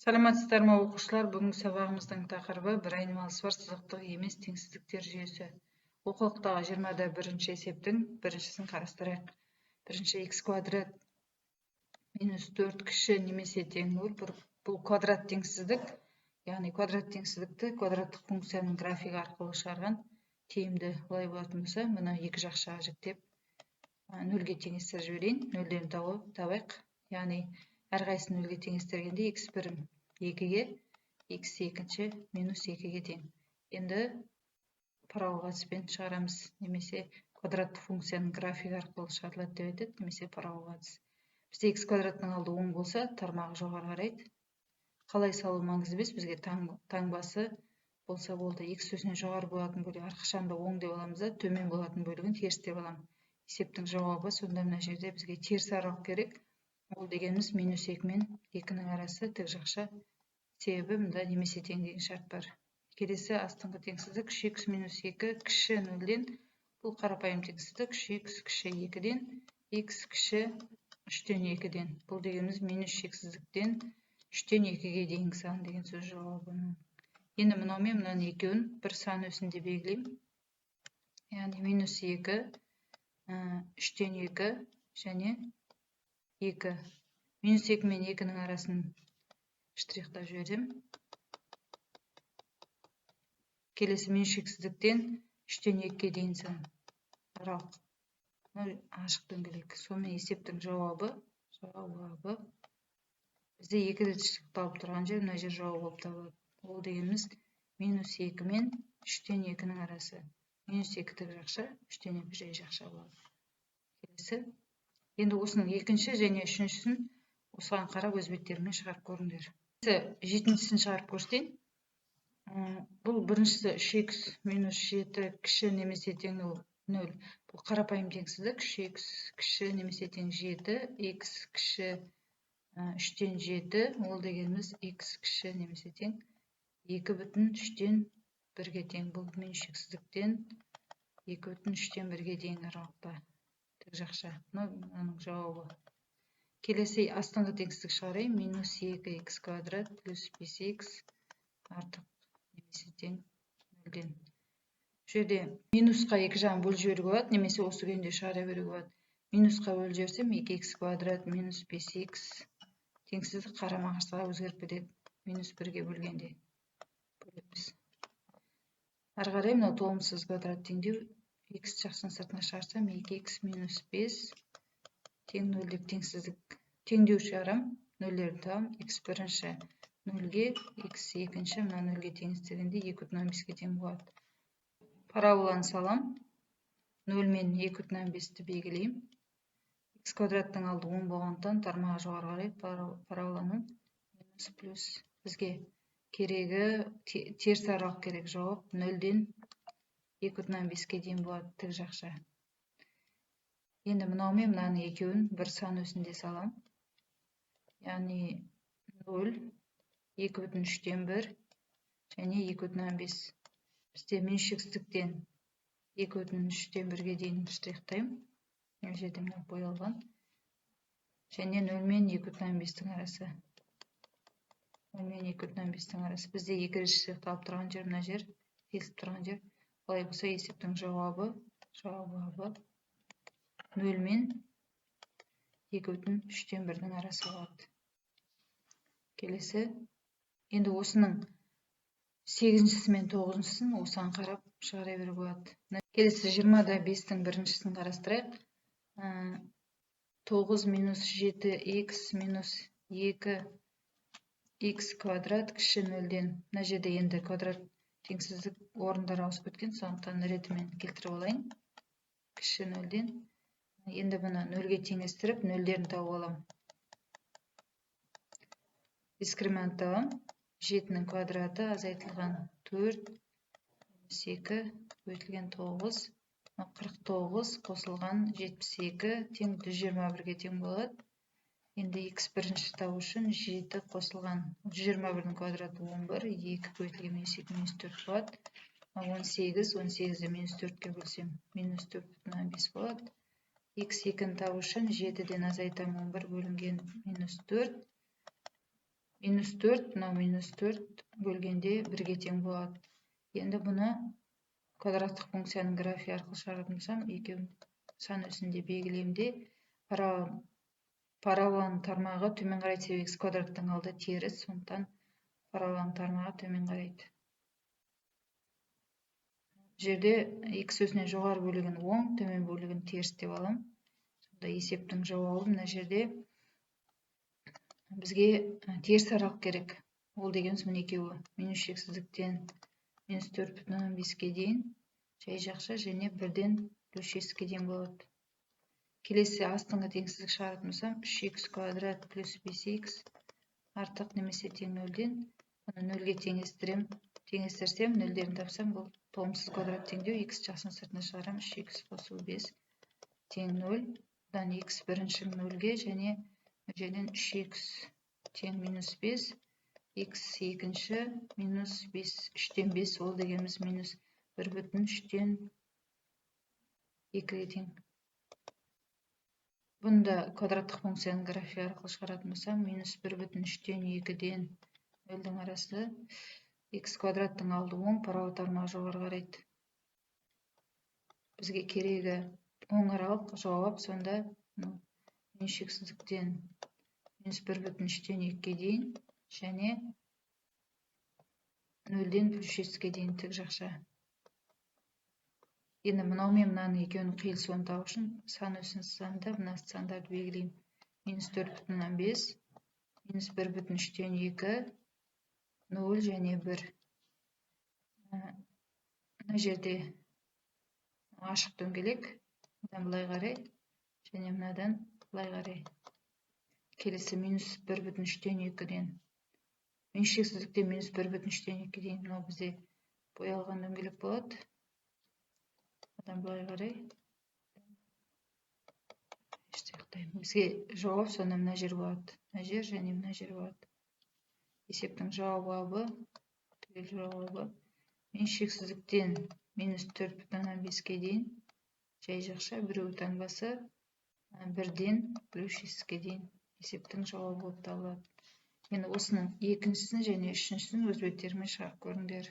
Саламатсыздар ма оқушылар? Бүгінгі сабағымыздың тақырыбы бір айнымалысы бар сызықтық емес теңсіздіктер жүйесі. Оқулықтағы 21-ші есептің біріншісін қарастырайық. Бірінші x квадрат минус 4 кіші немесе тең 0. Бұл квадрат теңсіздік, яғни квадрат теңсіздікті квадраттық функцияның графигі арқылы шығарған тиімді. Олай болатын болса, мұны екі жақшаға жіктеп нөлге теңестіріп жіберейін, нөлдерін табайық. Яғни әрқайсысын нөлге теңестіргенде x1 2-ге, x2 минус 2-ге тең. Енді параллель әдіспен шығарамыз, немесе квадраттық функцияның графигі арқылы шығарылады деп айтады, немесе параллель әдіс. Бізде x квадраттың алды оң болса, тармағы жоғары қарайды. Қалай салу маңызды емес, бізге таңбасы болса болды. X сөзінен жоғары болатын бөлігі әрқашанда оң деп аламыз да, төмен болатын бөлігін теріс деп аламын. Есептің жауабы сонда мына жерде бізге теріс аралық керек. Ол дегеніміз минус 2 мен 2-нің арасы тік жақша, себебі мұнда немесе тең деген шарт бар. Келесі астыңғы теңсіздік x минус 2 кіші 0-ден, бұл қарапайым теңсіздік x кіші 2-ден, x кіші 3-тен 2-ден. Бұл дегеніміз минус шексіздіктен 3-тен 2-ге дейінгі сан деген сөз жауабы. Енді мынаумен мынаны екеуін бір сан өсінде белгілеймін. Яғни минус 2, 3-тен 2 және 2. Минус 2 мен 2-нің арасын штрихтап жіберем. Келесі минус шексіздіктен 3-тен 2-ге дейін сан аралық. Ашық дөңгелек. Сонымен есептің жауабы бізде 2 рет штрихталып тұрған жер, мына жер жауап болып табылады. Ол дегеніміз минус 2 мен 3-тен 2-нің арасы. Минус 2 тік жақша, 3-тен 2 жай жақша болады. Келесі. Енді осының екінші және үшіншісін осыған қарап өз беттеріңмен шығарып көріңдер. Жетіншісін шығарып көрсетейін. Бұл біріншісі 3x минус 7 кіші немесе тең 0. Бұл қарапайым теңсіздік 3x кіші немесе тең 7, x кіші 3-тен 7, ол дегеніміз x кіші немесе тең 2,3-тен 1-ге тең. Бұл минус шексіздіктен 2,3-тен 1-ге дейін аралықта. Жақша. Мұның жауабы. Келесі астыңғы теңсіздік шығарайын. Минус 2x квадрат плюс 5x артық немесе тең 0-ден. Жерде минусқа екі жағын бөліп жіберуге болады, немесе осы күйінде шығара беруге болады. Минусқа бөліп жіберсем 2x квадрат минус 5x теңсіздік қарама-қарсыға өзгеріп кетеді. Минус 1-ге бөлгенде бөлеміз. Ары қарай мынау толымсыз квадрат теңдеу. X жақсының сыртына шығарсам 2x минус 5 тең 0 деп теңсіздік теңдеу шығарам. Нөлдерді табам. X бірінші 0-ге, X екінші мына 0-ге теңестіргенде 2,5-ге тең болады. Параболаны салам. 0 мен 2,5-ті белгілеймін. X квадраттың алды 10 болғандықтан тармағы жоғары қарай параболаның минус плюс. Бізге керегі теріс аралық керек жауап 0-ден 2,5-ге дейін болады тік жақша. Енді мынаумен мынаны екеуін бір сан өсінде салам. Яғни 0, 2,3-тен 1 және 2,5. Бізде минус шексіздіктен 2,3-тен 1-ге дейін штрихтаймын. Мына жерде мына боялған. Және 0 мен 2,5-тің арасы. 0 мен 2,5-тің арасы. Бізде 2 рет штрихталып тұрған жер, мына жер кесіліп тұрған жер. Олай болса есептің жауабы 0 мен 2,3-тен 1-дің арасы болады. Келесі. Енді осының 8-шісі мен 9-шысын осыған қарап шығара беруге болады. Келесі 20-да 5-тің біріншісін қарастырайық. 9 минус 7x минус 2x квадрат кіші 0-ден. Мына жерде енді квадрат теңсіздік орындар ауысып кеткен, сондықтан ретімен келтіріп алайын. Кіші 0-ден. Енді бұны 0-ге теңестіріп, 0-дерін тауып алам. Дискриминант табам. 7-нің квадраты азайтылған 4, 2, көбейтілген 9, 49 қосылған 72 тең 121-ге тең болады. Енді x бірінші табу үшін 7 қосылған 121-дің квадраты 11, 2 көбейтілген минус 2 минус 4 болады. 18, 18-ді минус 4-ке бөлсем, минус 4,5 болады. x2-ні табу үшін 7-ден азайтам 11 бөлінген минус 4. -4, мынау -4 бөлгенде 1-ге тең болады. Енді бұны квадраттық функцияның графигі арқылы шығаратын болсам, екеуін сан өсінде белгілеймін де, параболаның тармағы төмен қарайды, себебі x квадраттың алды теріс, сондықтан параболаның тармағы төмен қарайды. Жерде x өсінен жоғары бөлігін оң, төмен бөлігін теріс деп алам. Сонда есептің жауабы мына жерде бізге теріс аралық керек. Ол дегеніміз міне екеуі. Минус шексіздіктен -4,5-ке дейін жай жақша және 1-ден +6-ке дейін болады. Келесі астыңғы теңсіздік шығаратын болсам, 3x квадрат плюс 5x артық немесе тең 0-ден. Бұны 0-ге теңестірсем, 0-ден тапсам, бұл толымсыз квадрат теңдеу, x жақсының сыртына шығарам, 3x қосу 5 тең 0. Бұдан x бірінші 0-ге және жерден 3x тең -5, x екінші минус 5, 3-тен 5, ол дегеніміз минус 1,3-тен 2-ге тең. Бұнда квадраттық функцияның графигі арқылы шығаратын болсам, минус 1,3-тен 2-ден 0-дің арасы, x квадраттың алды оң, парабола тармағы жоғары қарайды. Бізге керегі оң аралық жауап, сонда минус шексіздіктен минус 1,3-тен 2-ге дейін және 0-ден +6-ге дейін тік жақша. Енді мынау мен мынаның екеуінің қиылысуын табу үшін сан өсін сызамын, мына сандарды белгілеймін. -4,5, минус 1,3-тен 2, 0 және 1. Мына жерде ашық дөңгелек, мынадан былай қарай және мынадан былай қарай. Келесі минус 1,3-тен 2-ден. Минус шексіздіктен минус 1,3-тен 2-ге дейін. Мынау бізде боялған дөңгелек болады. Одан былай қарай. Бізге жауап сонда мына жер болады. Мына жер және мына жер болады. Есептің жауабы, минус шексіздіктен минус 4,5-ке дейін жай жақша, біреу таңбасы 1-ден +6-ке дейін есептің жауабы болып табылады. Енді осының екіншісін және үшіншісін өз беттерімен шығарып көріңдер.